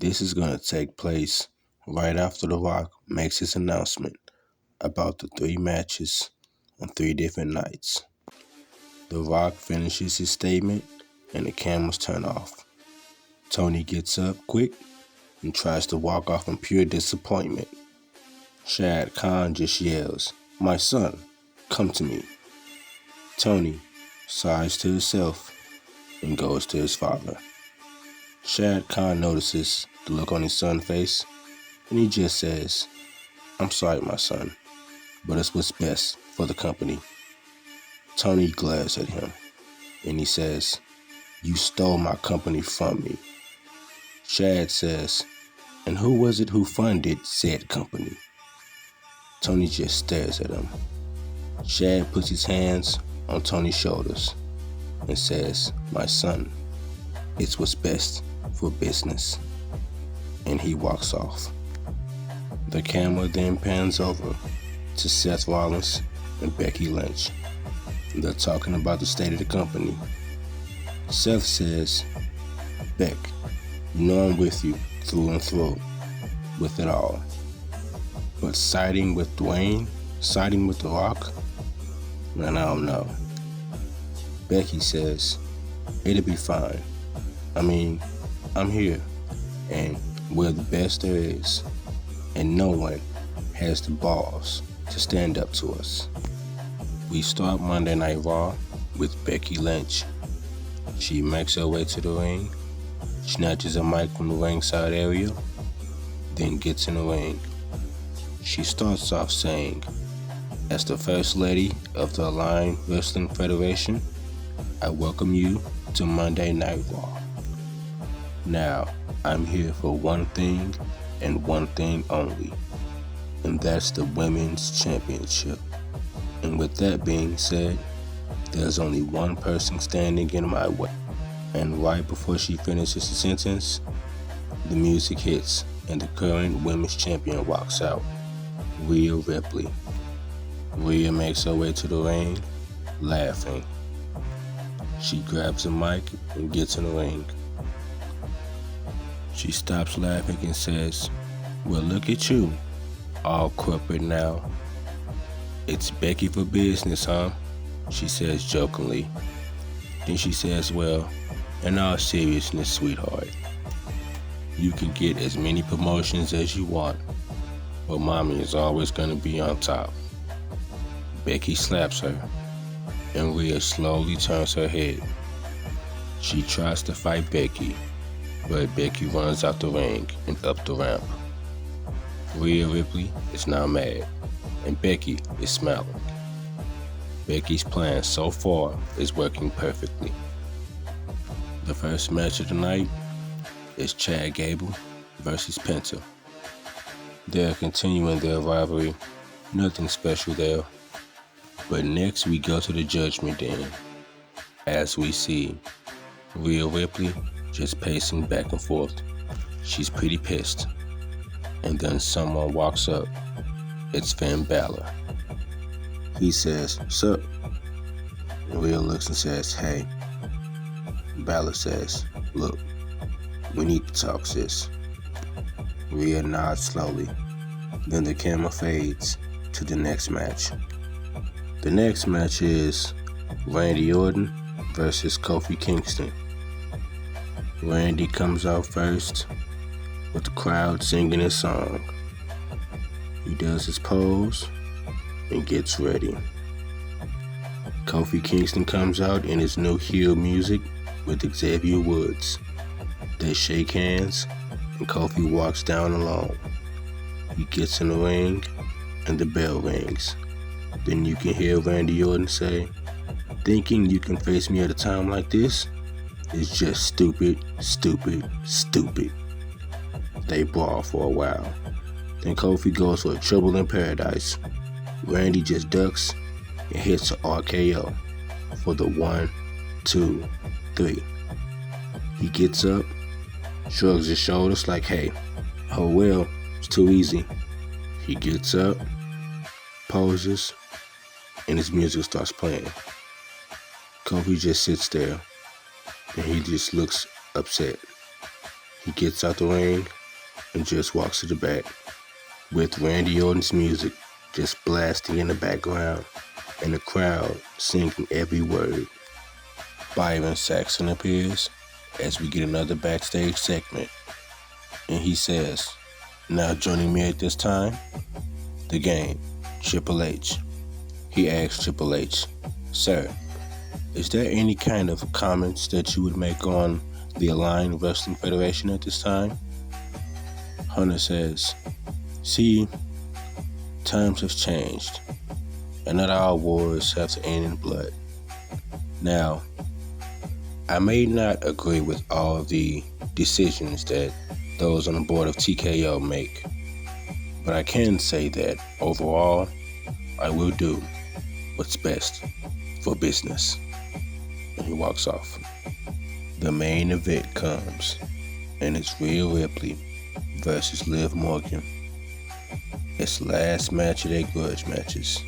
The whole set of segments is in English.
This is going to take place right after The Rock makes his announcement about the 3 matches on 3 different nights. The Rock finishes his statement and the cameras turn off. Tony gets up quick and tries to walk off in pure disappointment. Shad Khan just yells, "My son, come to me." Tony sighs to himself and goes to his father. Shad Khan notices the look on his son's face and he just says, "I'm sorry, my son, but it's what's best for the company." Tony glares at him and he says, "You stole my company from me." Shad says, "And who was it who funded said company?" Tony just stares at him. Shad puts his hands on Tony's shoulders and says, "My son, it's what's best for business." And he walks off. The camera then pans over to Seth Rollins and Becky Lynch. They're talking about the state of the company. Seth says, "Beck, you know I'm with you through and through with it all. But siding with Dwayne, siding with The Rock, man, I don't know." Becky says, "It'll be fine. I mean, I'm here, and we're the best there is, and no one has the balls to stand up to us." We start Monday Night Raw with Becky Lynch. She makes her way to the ring, snatches a mic from the ringside area, then gets in the ring. She starts off saying, "As the First Lady of the Aligned Wrestling Federation, I welcome you to Monday Night Raw. Now, I'm here for one thing and one thing only, and that's the Women's Championship. And with that being said, there's only one person standing in my way." And right before she finishes the sentence, the music hits and the current Women's Champion walks out, Rhea Ripley. Rhea makes her way to the ring, laughing. She grabs a mic and gets in the ring. She stops laughing and says, "Well, look at you, all corporate now. It's Becky for business, huh?" she says jokingly. Then she says, "Well, in all seriousness, sweetheart, you can get as many promotions as you want, but mommy is always going to be on top." Becky slaps her, and Rhea slowly turns her head. She tries to fight Becky, but Becky runs out the ring and up the ramp. Rhea Ripley is now mad, and Becky is smiling. Becky's plan so far is working perfectly. The first match of the night is Chad Gable versus Penta. They're continuing their rivalry, nothing special there. But next we go to the Judgment Den, as we see Rhea Ripley just pacing back and forth. She's pretty pissed. And then someone walks up. It's Finn Balor. He says, "Sup?" Rhea looks and says, "Hey." Balor says, "Look, we need to talk, sis." Rhea nods slowly. Then the camera fades to the next match. The next match is Randy Orton versus Kofi Kingston. Randy comes out first with the crowd singing his song. He does his pose and gets ready. Kofi Kingston comes out in his new heel music with Xavier Woods. They shake hands and Kofi walks down alone. He gets in the ring and the bell rings. Then you can hear Randy Orton say, "Thinking you can face me at a time like this is just stupid, stupid, stupid." They brawl for a while. Then Kofi goes for a Trouble in Paradise. Randy just ducks and hits an RKO for the 1, 2, 3. He gets up, shrugs his shoulders like, "Hey, oh well, it's too easy." He gets up, poses, and his music starts playing. Kofi just sits there and he just looks upset. He gets out the ring and just walks to the back with Randy Orton's music just blasting in the background and the crowd singing every word. Byron Saxton appears as we get another backstage segment, and he says, "Now joining me at this time, the Game, Triple H." He asks Triple H, "Sir, is there any kind of comments that you would make on the Aligned Wrestling Federation at this time?" Hunter says, "See, times have changed, and not all wars have to end in blood. Now, I may not agree with all the decisions that those on the board of TKO make, but I can say that overall, I will do what's best for business." And he walks off. The main event comes, and it's Rhea Ripley versus Liv Morgan. It's the last match of their grudge matches.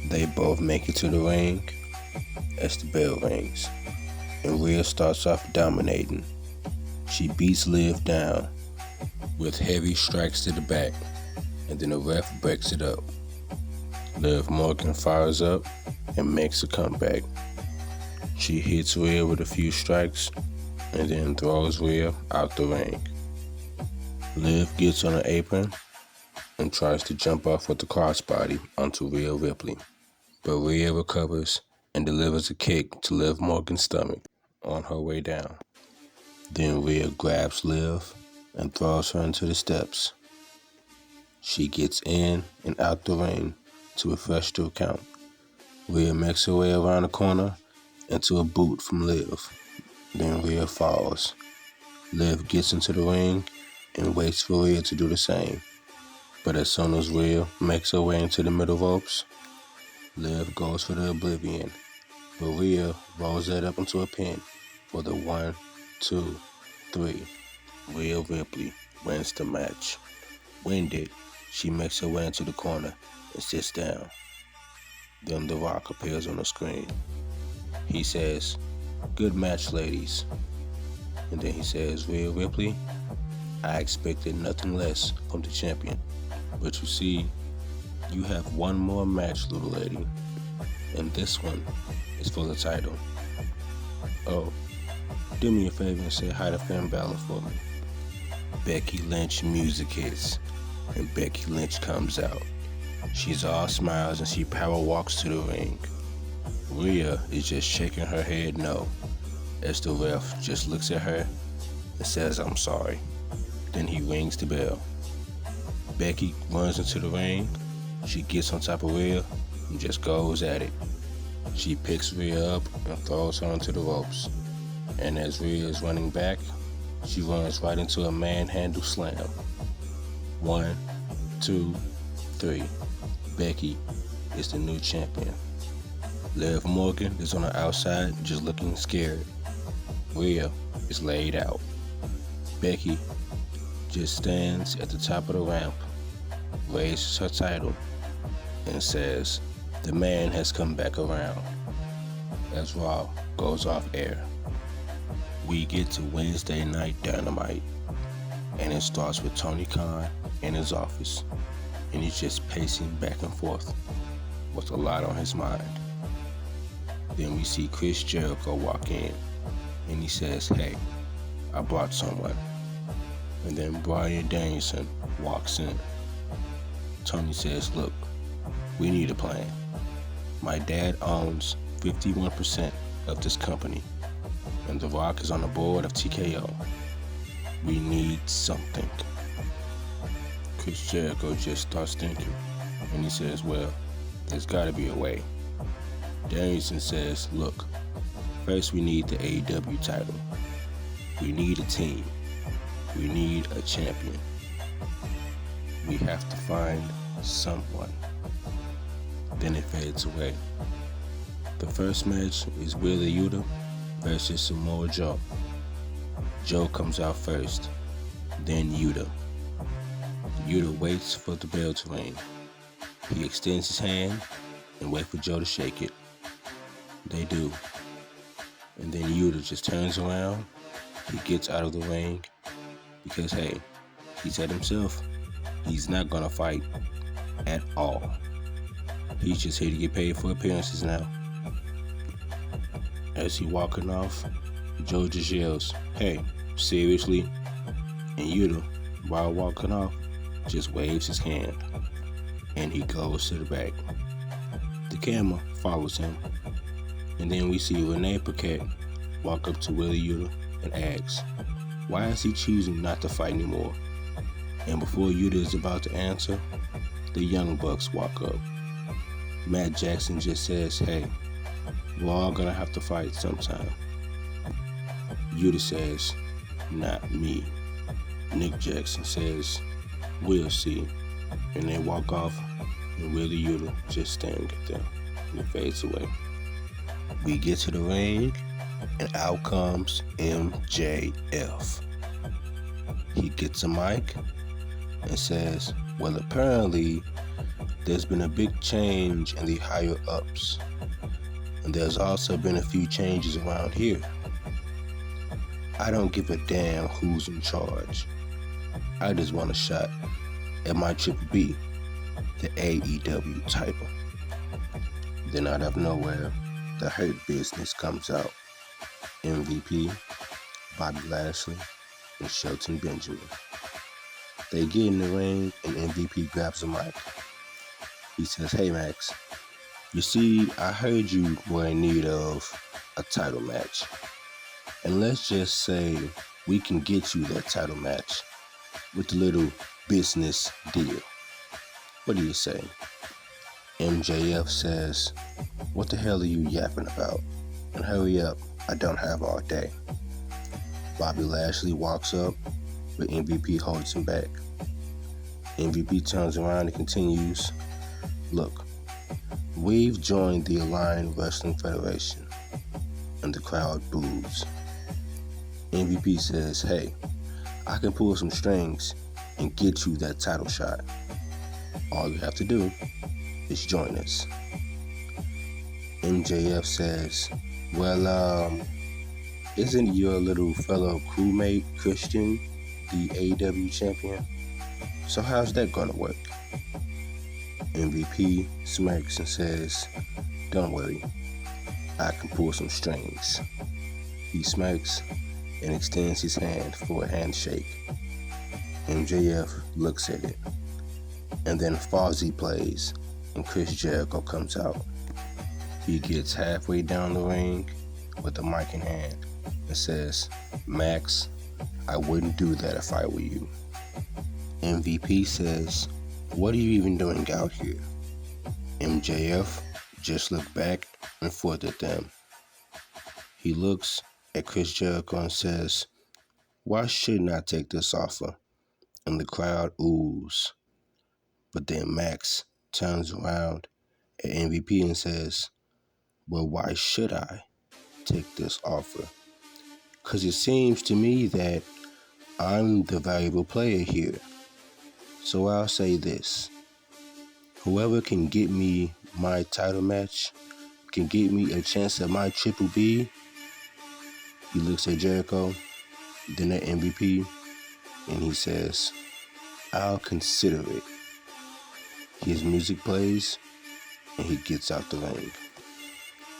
They both make it to the ring as the bell rings, and Rhea starts off dominating. She beats Liv down with heavy strikes to the back, and then the ref breaks it up. Liv Morgan fires up and makes a comeback. She hits Rhea with a few strikes and then throws Rhea out the ring. Liv gets on an apron and tries to jump off with the crossbody onto Rhea Ripley, but Rhea recovers and delivers a kick to Liv Morgan's stomach on her way down. Then Rhea grabs Liv and throws her into the steps. She gets in and out the ring to refresh the count. Rhea makes her way around the corner into a boot from Liv. Then Rhea falls. Liv gets into the ring and waits for Rhea to do the same. But as soon as Rhea makes her way into the middle ropes, Liv goes for the Oblivion. But Rhea rolls that up into a pin for the 1, 2, 3. Rhea Ripley wins the match. Winded, she makes her way into the corner and sits down. Then The Rock appears on the screen. He says, "Good match, ladies." And then he says, "Rhea Ripley, I expected nothing less from the champion. But you see, you have one more match, little lady. And this one is for the title. Oh, do me a favor and say hi to Finn Balor for me." Becky Lynch music hits, and Becky Lynch comes out. She's all smiles and she power walks to the ring. Rhea is just shaking her head no, as the ref just looks at her and says, "I'm sorry." Then he rings the bell. Becky runs into the ring. She gets on top of Rhea and just goes at it. She picks Rhea up and throws her onto the ropes. And as Rhea is running back, she runs right into a manhandle slam. 1, 2, 3. Becky is the new champion. Liv Morgan is on the outside just looking scared. Rhea is laid out. Becky just stands at the top of the ramp, raises her title, and says, "The man has come back around," as Raw goes off air. We get to Wednesday Night Dynamite, and it starts with Tony Khan in his office, and he's just pacing back and forth with a lot on his mind. Then we see Chris Jericho walk in, and he says, "Hey, I brought someone." And then Bryan Danielson walks in. Tony says, "Look, we need a plan. My dad owns 51% of this company, and The Rock is on the board of TKO. We need something." Chris Jericho just starts thinking, and he says, "Well, there's gotta be a way." Danielson says, "Look, first we need the AEW title. We need a team. We need a champion. We have to find someone." Then it fades away. The first match is Wheeler Yuta versus Samoa Joe. Joe comes out first, then Yuta. Yuta waits for the bell to ring. He extends his hand and waits for Joe to shake it. They do. And then Yuta just turns around He gets out of the ring because, hey, he said himself, he's not gonna fight at all. He's just here to get paid for appearances now. As he walking off, Joe just yells, "Hey, seriously?" And Yuta, while walking off, just waves his hand, and he goes to the back. The camera follows him, and then we see Renee Paquette walk up to Willie Yuta and asks, why is he choosing not to fight anymore? And before Yuta is about to answer, the Young Bucks walk up. Matt Jackson just says, hey, we're all gonna have to fight sometime. Yuta says, not me. Nick Jackson says, we'll see. And they walk off, and Willie Yuta just staring at them, and it fades away. We get to the ring, and out comes MJF. He gets a mic and says, well, apparently there's been a big change in the higher ups, and there's also been a few changes around here. I don't give a damn who's in charge. I just want a shot at my Triple B, the AEW title. Then out of nowhere, the Hurt Business comes out. MVP, Bobby Lashley, and Shelton Benjamin. They get in the ring and MVP grabs the mic. He says, hey Max, you see, I heard you were in need of a title match. And let's just say we can get you that title match with a little business deal. What do you say? MJF says, what the hell are you yapping about? And hurry up, I don't have all day. Bobby Lashley walks up, but MVP holds him back. MVP turns around and continues, look, we've joined the Aligned Wrestling Federation. And the crowd boos. MVP says, hey, I can pull some strings and get you that title shot. All you have to do is join us. MJF says, well, isn't your little fellow crewmate Christian the AEW champion? So how's that gonna work? MVP smirks and says, don't worry, I can pull some strings. He smirks and extends his hand for a handshake. MJF looks at it, and then Fozzy plays and Chris Jericho comes out. He gets halfway down the ring with the mic in hand and says, Max, I wouldn't do that if I were you. MVP says, what are you even doing out here? MJF just looked back and forth at them. He looks at Chris Jericho and says, why shouldn't I take this offer? And the crowd oohs. But then Max turns around at MVP and says, well, why should I take this offer? Because it seems to me that I'm the valuable player here. So I'll say this. Whoever can get me my title match, can get me a chance at my Triple B. He looks at Jericho, then at MVP, and he says, I'll consider it. His music plays, and he gets out the ring.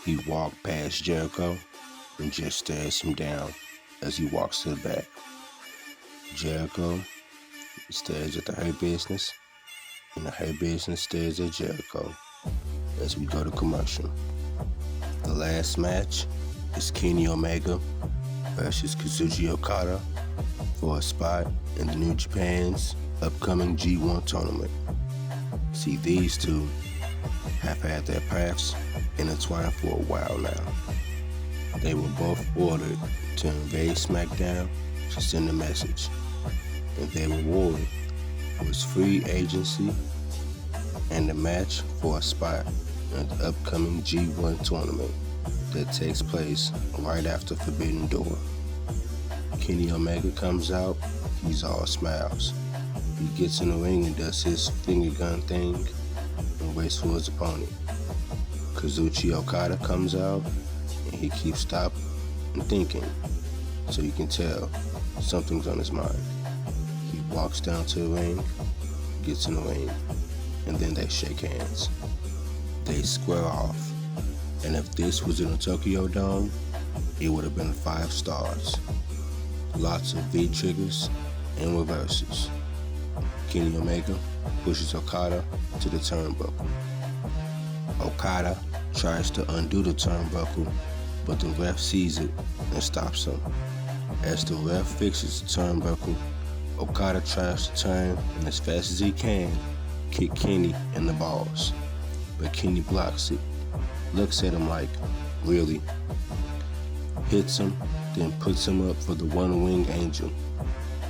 He walked past Jericho and just stares him down as he walks to the back. Jericho stares at the Hurt Business, and the Hurt Business stares at Jericho as we go to commercial. The last match is Kenny Omega versus Kazuchika Okada for a spot in the New Japan's upcoming G1 tournament. See, these two have had their paths intertwined for a while now. They were both ordered to invade SmackDown to send a message, and their reward was free agency and a match for a spot in the upcoming G1 tournament that takes place right after Forbidden Door. Kenny Omega comes out, he's all smiles. He gets in the ring and does his finger gun thing and waits for his opponent. Kazuchika Okada comes out and he keeps stopping and thinking. so you can tell something's on his mind. He walks down to the ring, gets in the ring, and then they shake hands. They square off, and if this was in a Tokyo Dome, it would have been 5 stars. Lots of V-triggers and reverses. Kenny Omega pushes Okada to the turnbuckle. Okada tries to undo the turnbuckle, but the ref sees it and stops him. As the ref fixes the turnbuckle, Okada tries to turn and as fast as he can, kick Kenny in the balls. But Kenny blocks it, looks at him like, really? Hits him, then puts him up for the one-wing angel.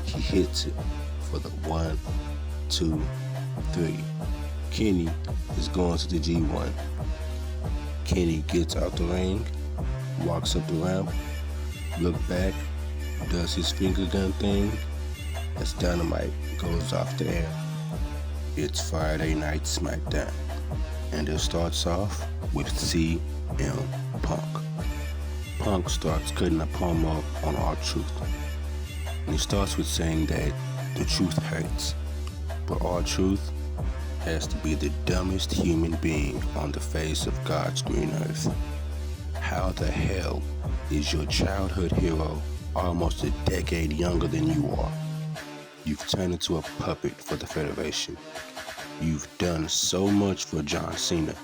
He hits it for the 1, 2, 3. Kenny is going to the G1. Kenny gets out the ring, walks up the ramp, look back, does his finger gun thing as Dynamite goes off the air. It's Friday Night SmackDown, and it starts off with CM Punk. Punk starts cutting a promo on R-Truth, and he starts with saying that the truth hurts, but R-Truth has to be the dumbest human being on the face of God's green earth. How the hell is your childhood hero almost a decade younger than you are? You've turned into a puppet for the Federation. You've done so much for John Cena,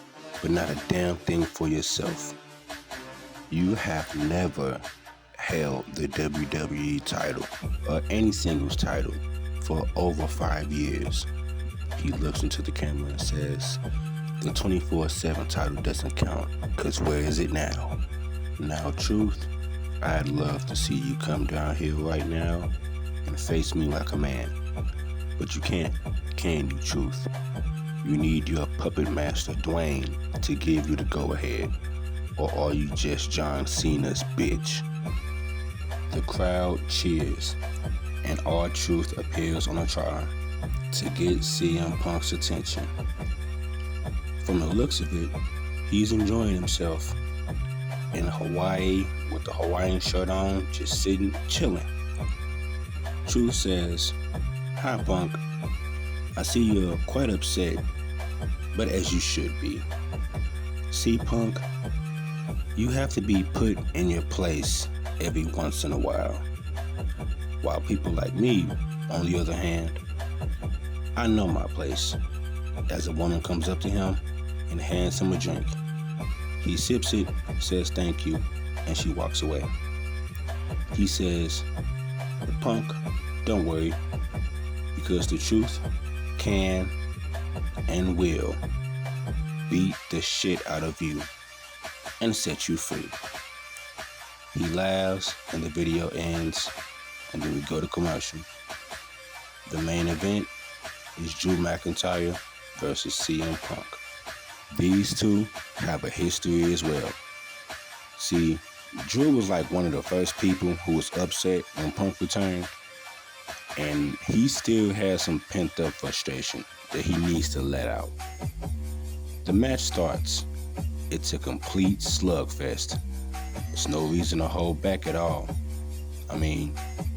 but not a damn thing for yourself. You have never held the WWE title or any singles title for over 5 years. He looks into the camera and says, the 24/7 title doesn't count, because where is it now? Now, Truth, I'd love to see you come down here right now and face me like a man. But you can't, can you, Truth? You need your puppet master, Dwayne, to give you the go-ahead. Or are you just John Cena's bitch? The crowd cheers, and R-Truth appears on a try to get CM Punk's attention. From the looks of it, he's enjoying himself in Hawaii with the Hawaiian shirt on, just sitting, chilling. Truth says, "Hi, Punk. I see you're quite upset, but as you should be. See, Punk, you have to be put in your place every once in a while. While people like me, on the other hand, I know my place." As a woman comes up to him and hands him a drink, he sips it, says thank you, and she walks away. He says, "Punk, don't worry, because the truth can and will beat the shit out of you and set you free." He laughs and the video ends, and then we go to commercial. The main event is Drew McIntyre versus CM Punk. These two have a history as well. See, Drew was like one of the first people who was upset when Punk returned, and he still has some pent-up frustration that he needs to let out. The match starts. It's a complete slugfest. There's no reason to hold back at all. I mean,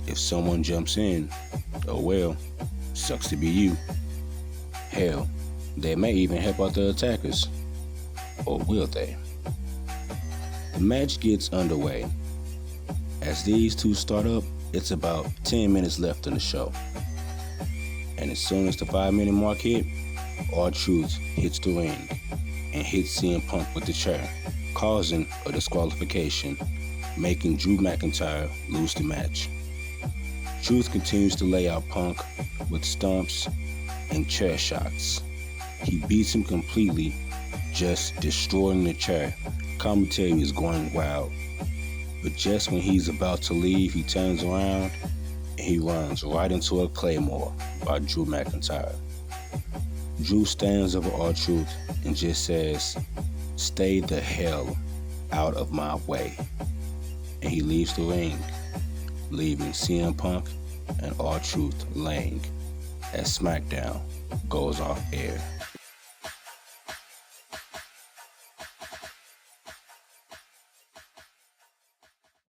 if someone jumps in, oh well, sucks to be you. Hell, they may even help out the attackers. Or will they? The match gets underway. As these two start up, it's about 10 minutes left in the show. And as soon as the 5-minute mark hit, R-Truth hits the ring and hits CM Punk with the chair, causing a disqualification, making Drew McIntyre lose the match. Truth continues to lay out Punk with stomps and chair shots. He beats him completely, just destroying the chair. Commentary is going wild. But just when he's about to leave, he turns around and he runs right into a Claymore by Drew McIntyre. Drew stands over R-Truth and just says, "Stay the hell out of my way." And he leaves the ring, leaving CM Punk and R-Truth laying as SmackDown goes off air.